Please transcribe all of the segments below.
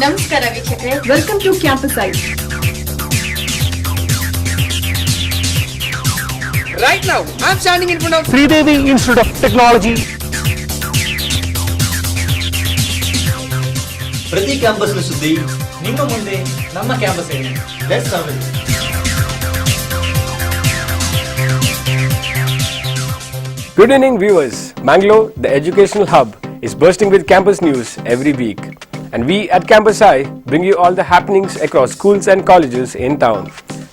ನಮಸ್ಕಾರ ವೀಕ್ಷಕರೇ, welcome to campus I. Right now, I'm standing in front of Sridevi Institute of Technology. ಪ್ರತಿ campus ಸುದ್ದಿ ನಿಮ್ಮ ಮುಂದೆ, ನಮ್ಮ ಕ್ಯಾಂಪಸ್ ಏನು. Let's have it. Good evening viewers. Mangalore, the educational hub, is bursting with campus news every week. And we at Campus I bring you all the happenings across schools and colleges in town.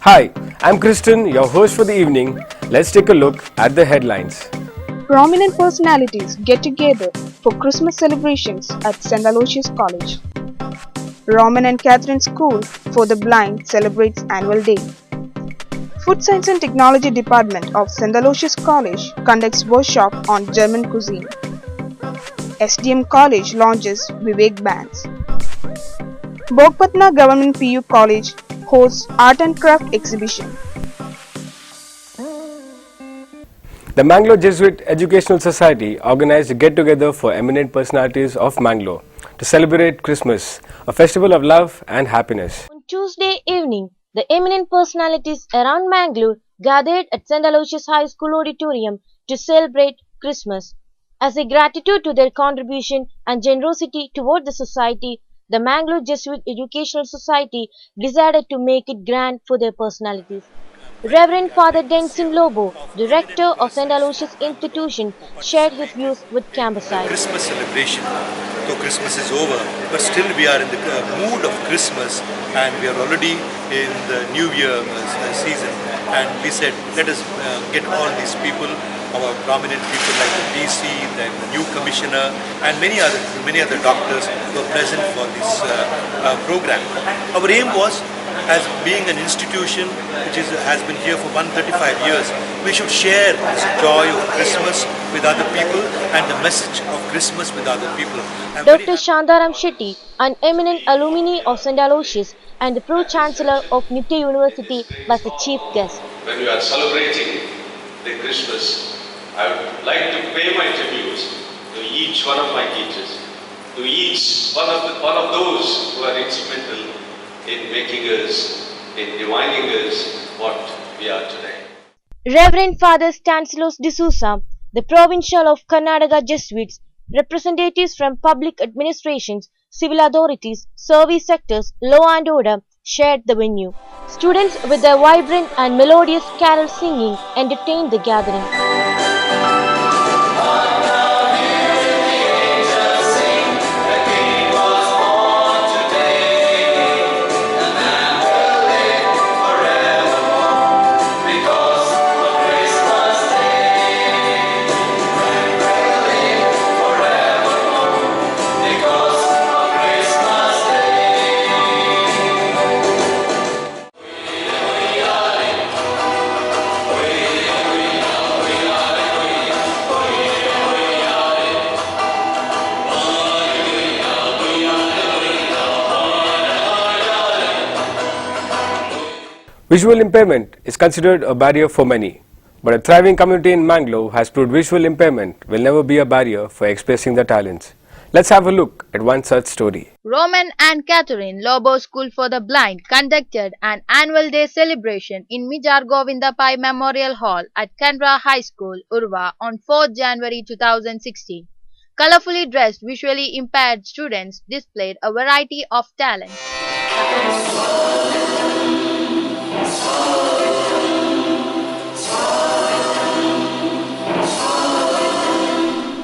Hi, I'm Kristen, your host for the evening. Let's take a look at the headlines. Prominent personalities get together for Christmas celebrations at St. Aloysius College. Roman and Catherine School for the Blind celebrates annual day. Food Science and Technology Department of St. Aloysius College conducts workshop on German cuisine. SDM College launches Vivek Bands. Bogpatna Government PU College hosts Art and Craft exhibition. The Mangalore Jesuit Educational Society organized a get-together for eminent personalities of Mangalore to celebrate Christmas, a festival of love and happiness. On Tuesday evening, the eminent personalities around Mangalore gathered at St. Aloysius High School auditorium to celebrate Christmas. As a gratitude to their contribution and generosity toward the society, the Mangalore Jesuit Educational Society decided to make it grand for their personalities. Reverend Father Denson Lobo, director of St. Aloysius Institution, shared his views with Campus I. Christmas celebration, though Christmas is over, but still we are in the mood of Christmas, and we are already in the New Year season, and we said let us get all these people, our prominent people like the DC, then the new commissioner, and many other doctors who are present for this program. Our aim was, as being an institution which has been here for 135 years, we should share this joy of Christmas with other people and the message of Christmas with other people. Dr. Shantaram Shetty, an eminent alumni of St. Aloysius and the Pro-Chancellor of Nitya University, was the chief guest. When we are celebrating the Christmas, I would like to pay my tributes to each one of my teachers, to each one of those who are instrumental in making us, in divining us what we are today. Reverend Father Stanislaus D'Souza, the Provincial of Karnataka Jesuits, representatives from public administrations, civil authorities, service sectors, law and order, shared the venue. Students with their vibrant and melodious carol singing entertained the gathering. Visual impairment is considered a barrier for many, but a thriving community in Mangalore has proved visual impairment will never be a barrier for expressing their talents. Let's have a look at one such story. Roman and Catherine Lobo School for the Blind conducted an annual day celebration in Mijar Govinda Pai Memorial Hall at Canara High School, Urva on 4th January 2016. Colorfully dressed visually impaired students displayed a variety of talents.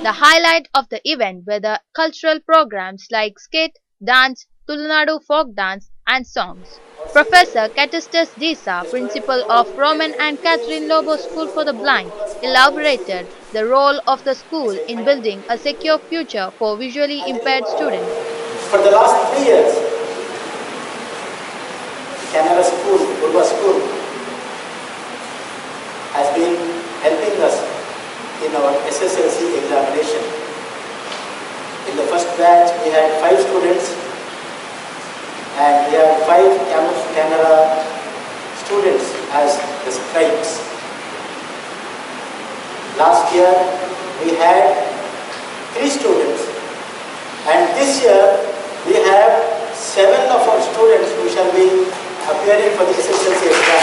The highlight of the event were the cultural programs like skit, dance, Tulnadu folk dance and songs. Professor Katistus Disa, principal of Roman and Catherine Lobo School for the Blind, elaborated the role of the school in building a secure future for visually impaired students. For the last 3 years, Canara School, Urva School, has been helping us in our SSLC examination. In the first batch, we had 5 students, and we had 5 Canara students as the scribes. Last year, we had 3 students, and this year we have appearing for the SSLC exam.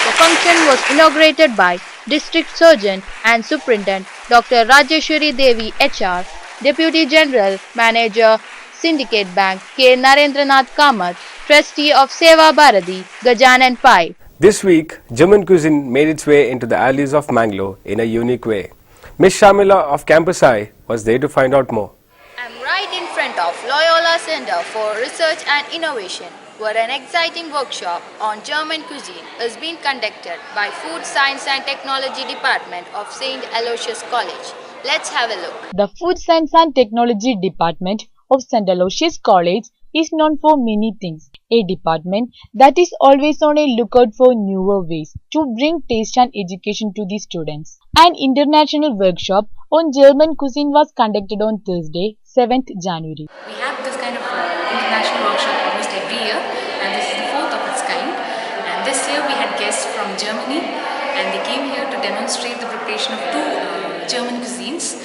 The function was inaugurated by District Surgeon and Superintendent Dr. Rajeshwari Devi HR, Deputy General Manager, Syndicate Bank K. Narendranath Kamath, Trustee of Seva Bharati, Gajanan Pai. This week, German cuisine made its way into the alleys of Mangalore in a unique way. Miss Shamila of Campus I was there to find out more. I'm right in front of Loyola Center for Research and Innovation, where an exciting workshop on German cuisine is being conducted by Food Science and Technology Department of St. Aloysius College. Let's have a look. The Food Science and Technology Department of St. Aloysius College is known for many things. A department that is always on a lookout for newer ways to bring taste and education to the students. An international workshop on German cuisine was conducted on Thursday, 7th January. We have this kind of international workshop almost every year, and this is the fourth of its kind. And this year we had guests from Germany, and they came here to demonstrate the preparation of two German cuisines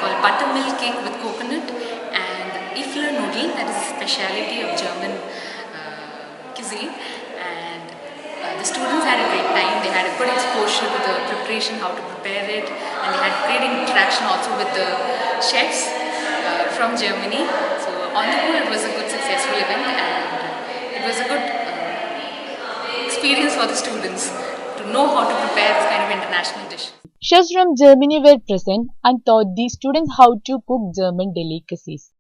called buttermilk cake with coconut and Ifler noodle, that is a speciality of German cuisine. And the students had a great time. They had a good exposure to the preparation, how to prepare it, and they had great interaction also with the chefs from Germany. So on the whole, it was a good successful event, and it was a good experience for the students to know how to prepare this kind of international dish. Chefs from Germany were present and taught the students how to cook German delicacies.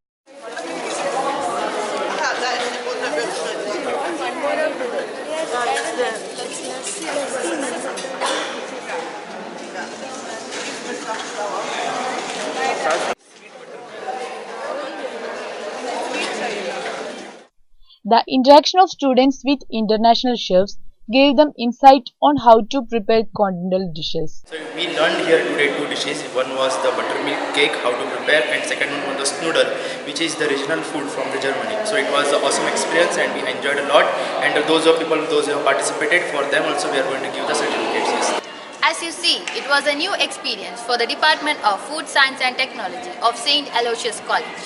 The interaction of students with international chefs gave them insight on how to prepare continental dishes. So we learned here today two dishes. One was the buttermilk cake, how to prepare, and second one was the noodle, which is the regional food from the Germany. So it was an awesome experience and we enjoyed a lot. And those who have participated, for them also we are going to give the certificates. Yes. As you see, it was a new experience for the Department of Food Science and Technology of St. Aloysius College.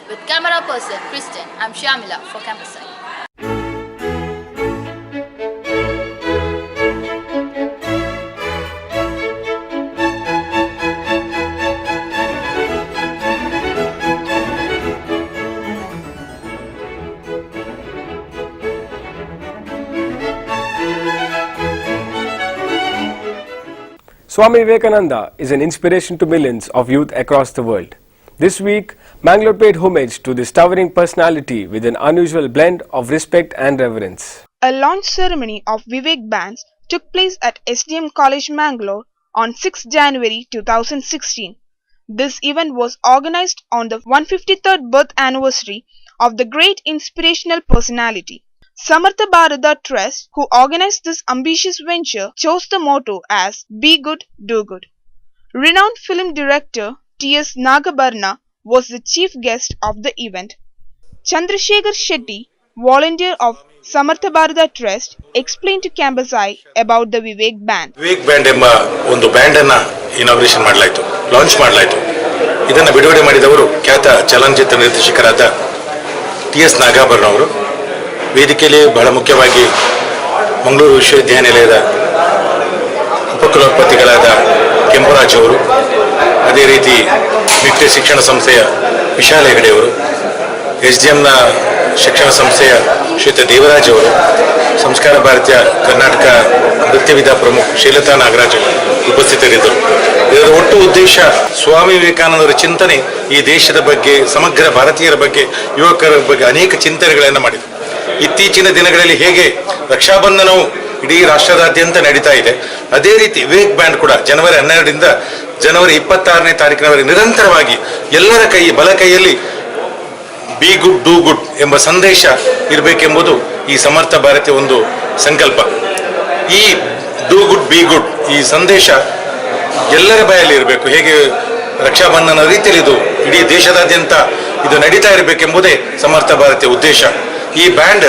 With camera person Kristen, I'm Shamila for Campus I. Swami Vivekananda is an inspiration to millions of youth across the world. This week, Mangalore paid homage to this towering personality with an unusual blend of respect and reverence. A launch ceremony of Vivek Bands took place at SDM College Mangalore on 6 January 2016. This event was organized on the 153rd birth anniversary of the great inspirational personality. Samartha Bharata Trust, who organized this ambitious venture, chose the motto as Be Good, Do Good. Renowned film director T.S. Nagabarna was the chief guest of the event. Chandrasekhar Shetty, volunteer of Samartha Bharata Trust, explained to Campus I about the Vivek Band. Vivek Band ಎಂಬ ಒಂದು band ಅನ್ನು inauguration ಮಾಡಲಾಯಿತು, launch ಮಾಡಲಾಯಿತು. ಇದನ್ನು ಬಿಡುಗಡೆ ಮಾಡಿದವರು ಖ್ಯಾತ ಚಲನಚಿತ್ರ ನಿರ್ದೇಶಕರಾದ ಟಿ.ಎಸ್. ನಾಗಾಭರಣ ಅವರು. ವೇದಿಕೆಯಲ್ಲಿ ಬಹಳ ಮುಖ್ಯವಾಗಿ ಮಂಗಳೂರು ವಿಶ್ವವಿದ್ಯಾನಿಲಯದ ಉಪಕುಲಪತಿಗಳಾದ ಕೆಂಪರಾಜ್ ಅವರು, ಅದೇ ರೀತಿ ನಿತ್ಯ ಶಿಕ್ಷಣ ಸಂಸ್ಥೆಯ ವಿಶಾಲ ಹೆಗಡೆ ಅವರು, SDMನ ಶಿಕ್ಷಣ ಸಂಸ್ಥೆಯ ಶ್ರೀಯುತ ದೇವರಾಜ್ ಅವರು, ಸಂಸ್ಕಾರ ಭಾರತೀಯ ಕರ್ನಾಟಕ ನೃತ್ಯ ವಿಧಾ ಪ್ರಮುಖ ಶೈಲತಾ ನಾಗರಾಜ್ ಉಪಸ್ಥಿತರಿದ್ದರು. ಇದರ ಒಟ್ಟು ಉದ್ದೇಶ ಸ್ವಾಮಿ ವಿವೇಕಾನಂದರ ಚಿಂತನೆ ಈ ದೇಶದ ಬಗ್ಗೆ, ಸಮಗ್ರ ಭಾರತೀಯರ ಬಗ್ಗೆ, ಯುವಕರ ಬಗ್ಗೆ ಅನೇಕ ಚಿಂತನೆಗಳನ್ನು ಮಾಡಿದರು. ಇತ್ತೀಚಿನ ದಿನಗಳಲ್ಲಿ ಹೇಗೆ ರಕ್ಷಾಬಂಧನವು ಇಡೀ ರಾಷ್ಟ್ರದಾದ್ಯಂತ ನಡೀತಾ ಇದೆ, ಅದೇ ರೀತಿ ವಿವೇಕ್ ಬ್ಯಾಂಡ್ ಕೂಡ ಜನವರಿ 12ರಿಂದ ಜನವರಿ 26ನೇ ತಾರೀಕಿನವರೆಗೆ ನಿರಂತರವಾಗಿ ಎಲ್ಲರ ಬಲ ಕೈಯಲ್ಲಿ ಬಿ ಗುಡ್ ಡೂ ಗುಡ್ ಎಂಬ ಸಂದೇಶ ಇರಬೇಕೆಂಬುದು ಈ ಸಮರ್ಥ ಭಾರತೀಯ ಒಂದು ಸಂಕಲ್ಪ. ಈ ಡೂ ಗುಡ್ ಬಿ ಗುಡ್ ಈ ಸಂದೇಶ ಎಲ್ಲರ ಬಾಯಲ್ಲಿ ಇರಬೇಕು. ಹೇಗೆ ರಕ್ಷಾಬಂಧನ ರೀತಿಯಲ್ಲಿ ಇದು ಇಡೀ ದೇಶದಾದ್ಯಂತ ಇದು ನಡೀತಾ ಇರಬೇಕೆಂಬುದೇ ಸಮರ್ಥ ಭಾರತೀಯ ಉದ್ದೇಶ. ಈ ಬ್ಯಾಂಡ್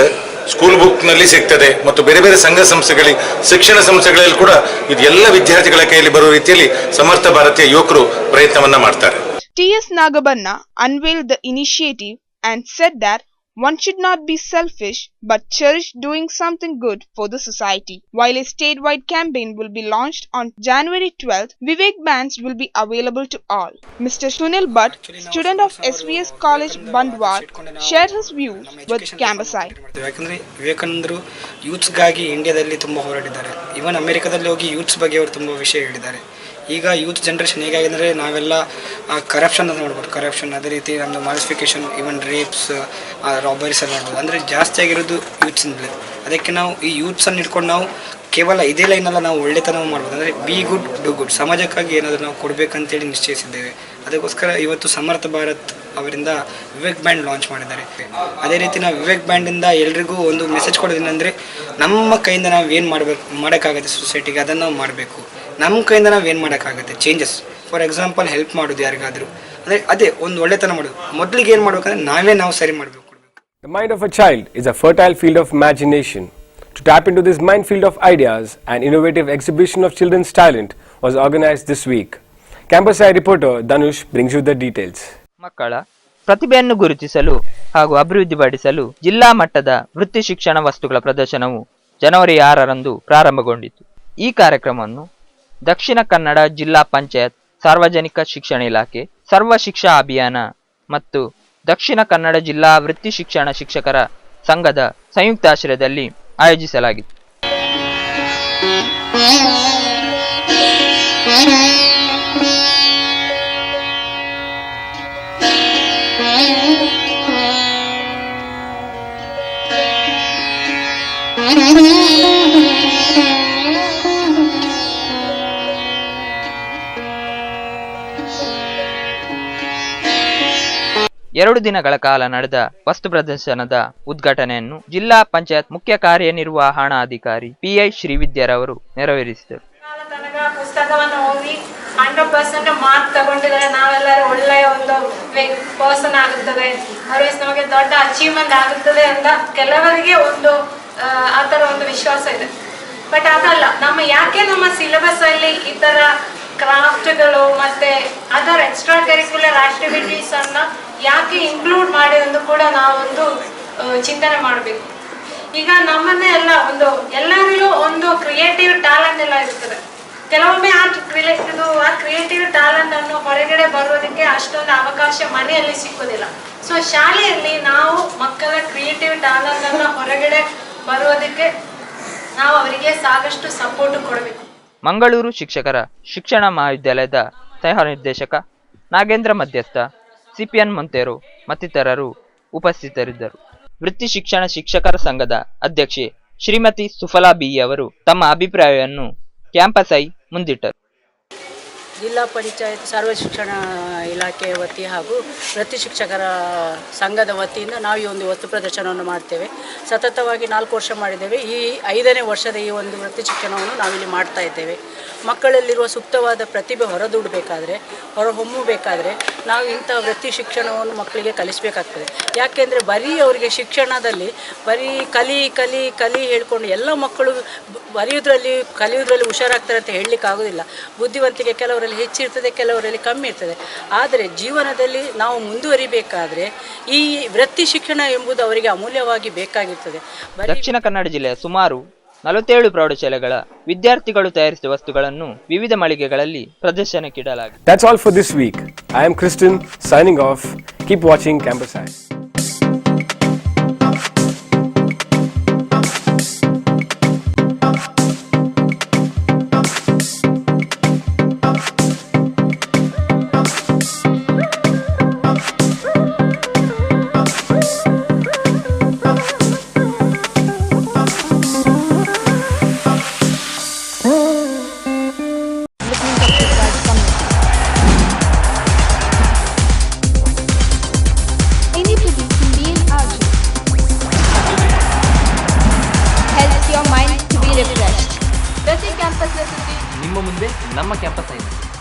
ಸ್ಕೂಲ್ ಬುಕ್ನಲ್ಲಿ ಸಿಗ್ತದೆ ಮತ್ತು ಬೇರೆ ಬೇರೆ ಸಂಘ ಸಂಸ್ಥೆಗಳಿಗೆ, ಶಿಕ್ಷಣ ಸಂಸ್ಥೆಗಳಲ್ಲಿ ಕೂಡ ಇದು ಎಲ್ಲ ವಿದ್ಯಾರ್ಥಿಗಳ ಕೈಯಲ್ಲಿ ಬರುವ ರೀತಿಯಲ್ಲಿ ಸಮರ್ಥ ಭಾರತೀಯ ಯುವಕರು ಪ್ರಯತ್ನವನ್ನ ಮಾಡ್ತಾರೆ. T.S. Nagabarna unveiled the initiative and said that One should not be selfish but cherish doing something good for the society. While a statewide campaign will be launched on January 12th, Vivek bands will be available to all. Mr. Sunil Bhatt, student of SVS College Bandwar, shared his views with Campus Eye. ಯಾಕಂದರೆ ವಿವೇಕಾನಂದರು ಯೂತ್ಸ್ಗಾಗಿ ಇಂಡಿಯಾದಲ್ಲಿ ತುಂಬ ಹೋರಾಡಿದ್ದಾರೆ. Even ಅಮೆರಿಕದಲ್ಲಿ ಹೋಗಿ youths ಬಗ್ಗೆ ಅವರು ತುಂಬ ವಿಷಯ ಹೇಳಿದ್ದಾರೆ. ಈಗ ಯೂತ್ ಜನ್ರೇಷನ್ ಹೇಗಾಗಿದ್ರೆ ನಾವೆಲ್ಲ ಕರಪ್ಷನ್ ಅಂತ ನೋಡ್ಬೋದು, ಕರಪ್ಷನ್ ಅದೇ ರೀತಿ ನಮ್ಮದು ಮಾಲಿಫಿಕೇಷನ್, ಈವನ್ ರೇಪ್ಸ್, ರಾಬರೀಸ್ ಎಲ್ಲ ನೋಡ್ಬೋದು. ಅಂದರೆ ಜಾಸ್ತಿ ಆಗಿರೋದು ಯೂತ್ಸಿಂದಲೇ. ಅದಕ್ಕೆ ನಾವು ಈ ಯೂತ್ಸನ್ನು ಇಟ್ಕೊಂಡು ನಾವು ಕೇವಲ ಇದೇ ಲೈನಲ್ಲ ನಾವು ಒಳ್ಳೆತನ ಮಾಡ್ಬೋದು. ಅಂದರೆ ಬಿ ಗುಡ್ ಡು ಗುಡ್, ಸಮಾಜಕ್ಕಾಗಿ ಏನಾದರೂ ನಾವು ಕೊಡಬೇಕಂತೇಳಿ ನಿಶ್ಚಯಿಸಿದ್ದೇವೆ. ಅದಕ್ಕೋಸ್ಕರ ಇವತ್ತು ಸಮರ್ಥ ಭಾರತ್ ಅವರಿಂದ ವಿವೇಕ್ ಬ್ಯಾಂಡ್ ಲಾಂಚ್ ಮಾಡಿದ್ದಾರೆ. ಅದೇ ರೀತಿ ನಾವು ವಿವೇಕ್ ಬ್ಯಾಂಡಿಂದ ಎಲ್ರಿಗೂ ಒಂದು ಮೆಸೇಜ್ ಕೊಡೋದೇನೆಂದರೆ, ನಮ್ಮ ಕೈಯಿಂದ ನಾವು ಏನು ಮಾಡೋಕ್ಕಾಗುತ್ತೆ ಸೊಸೈಟಿಗೆ ಅದನ್ನು ನಾವು ಮಾಡಬೇಕು. ನಮ್ಮ ಕೈಯಿಂದ ನಾವು ಏನು ಮಾಡೋಕ್ಕಾಗುತ್ತೆ ಚೇಂಜಸ್. ಫಾರ್ ಎಕ್ಸಾಂಪಲ್ ಹೆಲ್ಪ್ ಮಾಡೋದು ಯಾರಿಗಾದರೂ, ಅಂದರೆ ಅದೇ ಒಂದು ಒಳ್ಳೆತನ ಮಾಡೋದು. ಮೊದಲಿಗೆ ಏನು ಮಾಡಬೇಕಂದ್ರೆ ನಾವು ಸರಿ ಮಾಡಬೇಕು. The mind of a child is a fertile field of imagination. To tap into this minefield of ideas, an innovative exhibition of children's talent was organized this week. Campus Eye reporter Dhanush brings you the details. ಮಕ್ಕಳ ಪ್ರತಿಭೆಯನ್ನು ಗುರುತಿಸಲು ಹಾಗೂ ಅಭಿವೃದ್ಧಿಪಡಿಸಲು ಜಿಲ್ಲಾ ಮಟ್ಟದ ವೃತ್ತಿ ಶಿಕ್ಷಣ ವಸ್ತುಗಳ ಪ್ರದರ್ಶನವು ಜನವರಿ 6ರಂದು ಪ್ರಾರಂಭಗೊಂಡಿತು. ಈ ಕಾರ್ಯಕ್ರಮವನ್ನು ದಕ್ಷಿಣ ಕನ್ನಡ ಜಿಲ್ಲಾ ಪಂಚಾಯತ್, ಸಾರ್ವಜನಿಕ ಶಿಕ್ಷಣ ಇಲಾಖೆ, ಸರ್ವ ಶಿಕ್ಷಾ ಅಭಿಯಾನ ಮತ್ತು ದಕ್ಷಿಣ ಕನ್ನಡ ಜಿಲ್ಲಾ ವೃತ್ತಿ ಶಿಕ್ಷಣ ಶಿಕ್ಷಕರ ಸಂಘದ ಸಂಯುಕ್ತಾಶ್ರಯದಲ್ಲಿ ಆಯೋಜಿಸಲಾಗಿತ್ತು. ಎರಡು ದಿನಗಳ ಕಾಲ ನಡೆದ ವಸ್ತು ಪ್ರದರ್ಶನದ ಉದ್ಘಾಟನೆಯನ್ನು ಜಿಲ್ಲಾ ಪಂಚಾಯತ್ ಮುಖ್ಯ ಕಾರ್ಯನಿರ್ವಹಣಾಧಿಕಾರಿ PI ಶ್ರೀವಿದ್ಯಾರವರು ನೆರವೇರಿಸಿದರು. ಪುಸ್ತಕವನ್ನು ಓದಿ 100% ಮಾರ್ಕ್ ತಗೊಂಡಿದ್ದಾರೆ, ನಾವೆಲ್ಲರೂ ಒಳ್ಳೆಯ ಒಂದು ಪರ್ಸನ್ ಆಗುತ್ತದೆ, ನಮಗೆ ದೊಡ್ಡ ಅಚೀವ್ಮೆಂಟ್ ಆಗುತ್ತದೆ ಅಂತ ಕೆಲವರಿಗೆ ಒಂದು ಆ ಥರ ಒಂದು ವಿಶ್ವಾಸ ಇದೆ. ಬಟ್ ಅದಲ್ಲ, ಯಾಕೆ ನಮ್ಮ ಸಿಲೆಬಸ್ ಅಲ್ಲಿ ಈ ಥರ ಕ್ರಾಫ್ಟ್ಗಳು ಮತ್ತೆ ಅದರ್ ಎಕ್ಸ್ಟ್ರಾ ಕರಿಕ್ಯುಲರ್ ಆಕ್ಟಿವಿಟೀಸ್ ಅನ್ನ ಯಾಕೆ ಇನ್ಕ್ಲೂಡ್ ಮಾಡಿ ಎಂದು ಕೂಡ ನಾವೊಂದು ಚಿಂತನೆ ಮಾಡಬೇಕು. ಈಗ ನಮ್ಮನ್ನೇ ಎಲ್ಲ ಎಲ್ಲರಿಗೂ ಒಂದು ಕ್ರಿಯೇಟಿವ್ ಟ್ಯಾಲೆಂಟ್ ಎಲ್ಲ ಇರ್ತದೆ. ಕೆಲವೊಮ್ಮೆ ಆ ಕ್ರಿಯೇಟಿವ್ ಟ್ಯಾಲೆಂಟ್ ಅನ್ನು ಹೊರಗಡೆ ಬರೋದಕ್ಕೆ ಅಷ್ಟೊಂದು ಅವಕಾಶ ಮನೆಯಲ್ಲಿ ಸಿಕ್ಕೋದಿಲ್ಲ. ಸೊ ಶಾಲೆಯಲ್ಲಿ ನಾವು ಮಕ್ಕಳ ಕ್ರಿಯೇಟಿವ್ ಟ್ಯಾಲೆಂಟ್ ಅನ್ನು ಹೊರಗಡೆ ಬರೋದಕ್ಕೆ ನಾವು ಅವರಿಗೆ ಸಾಕಷ್ಟು ಸಪೋರ್ಟ್ ಕೊಡಬೇಕು. ಮಂಗಳೂರು ಶಿಕ್ಷಕರ ಶಿಕ್ಷಣ ಮಹಾವಿದ್ಯಾಲಯದ ಸಹ ನಿರ್ದೇಶಕ ನಾಗೇಂದ್ರ ಮಧ್ಯಸ್ಥ, CPN ಮೊಂತೇರು ಮತ್ತಿತರರು ಉಪಸ್ಥಿತರಿದ್ದರು. ವೃತ್ತಿ ಶಿಕ್ಷಣ ಶಿಕ್ಷಕರ ಸಂಘದ ಅಧ್ಯಕ್ಷೆ ಶ್ರೀಮತಿ ಸುಫಲಾ ಬಿ ಅವರು ತಮ್ಮ ಅಭಿಪ್ರಾಯವನ್ನು ಕ್ಯಾಂಪಸ್ ಐ ಮುಂದಿಟ್ಟರು. ಜಿಲ್ಲಾ ಪಂಚಾಯತ್ ಸರ್ವ ಶಿಕ್ಷಣ ಇಲಾಖೆಯ ವತಿ ಹಾಗೂ ವೃತ್ತಿ ಶಿಕ್ಷಕರ ಸಂಘದ ವತಿಯಿಂದ ನಾವು ಈ ಒಂದು ವಸ್ತು ಪ್ರದರ್ಶನವನ್ನು ಮಾಡ್ತೇವೆ. ಸತತವಾಗಿ 4 ವರ್ಷ ಮಾಡಿದ್ದೇವೆ. ಈ 5ನೇ ವರ್ಷದ ಈ ಒಂದು ವೃತ್ತಿ ಶಿಕ್ಷಣವನ್ನು ನಾವಿಲ್ಲಿ ಮಾಡ್ತಾ ಇದ್ದೇವೆ. ಮಕ್ಕಳಲ್ಲಿರುವ ಸೂಕ್ತವಾದ ಪ್ರತಿಭೆ ಹೊರಹೊಮ್ಮಬೇಕಾದರೆ ನಾವು ಇಂಥ ವೃತ್ತಿ ಶಿಕ್ಷಣವನ್ನು ಮಕ್ಕಳಿಗೆ ಕಲಿಸಬೇಕಾಗ್ತದೆ. ಯಾಕೆಂದರೆ ಬರೀ ಅವರಿಗೆ ಶಿಕ್ಷಣದಲ್ಲಿ ಬರೀ ಕಲಿ ಹೇಳ್ಕೊಂಡು ಎಲ್ಲ ಮಕ್ಕಳು ಕಲಿಯೋದ್ರಲ್ಲಿ ಹುಷಾರಾಗ್ತಾರೆ ಅಂತ ಹೇಳಲಿಕ್ಕಾಗೋದಿಲ್ಲ. ಬುದ್ಧಿವಂತಿಕೆ ಕೆಲವರಲ್ಲಿ ಹೆಚ್ಚಿರ್ತದೆ, ಕೆಲವರಲ್ಲಿ ಕಮ್ಮಿ ಇರ್ತದೆ. ಆದರೆ ಜೀವನದಲ್ಲಿ ನಾವು ಮುಂದುವರಿಬೇಕಾದ್ರೆ ಈ ವೃತ್ತಿ ಶಿಕ್ಷಣ ಎಂಬುದು ಅವರಿಗೆ ಅಮೂಲ್ಯವಾಗಿ ಬೇಕಾಗಿರ್ತದೆ. ದಕ್ಷಿಣ ಕನ್ನಡ ಜಿಲ್ಲೆಯ ಸುಮಾರು 47 ಪ್ರೌಢಶಾಲೆಗಳ ವಿದ್ಯಾರ್ಥಿಗಳು ತಯಾರಿಸಿದ ವಸ್ತುಗಳನ್ನು ವಿವಿಧ ಮಳಿಗೆಗಳಲ್ಲಿ ಪ್ರದರ್ಶನಕ್ಕಿಡಲಾಗಿದೆ. That's all for this week. I am Kristen signing off. Keep watching Campus Eye. ಪ್ರತಿ ಕ್ಯಾಂಪಸ್ನ ಸುದ್ದಿ ನಿಮ್ಮ ಮುಂದೆ ನಮ್ಮ ಕ್ಯಾಂಪಸ್ ಆಗಿದೆ.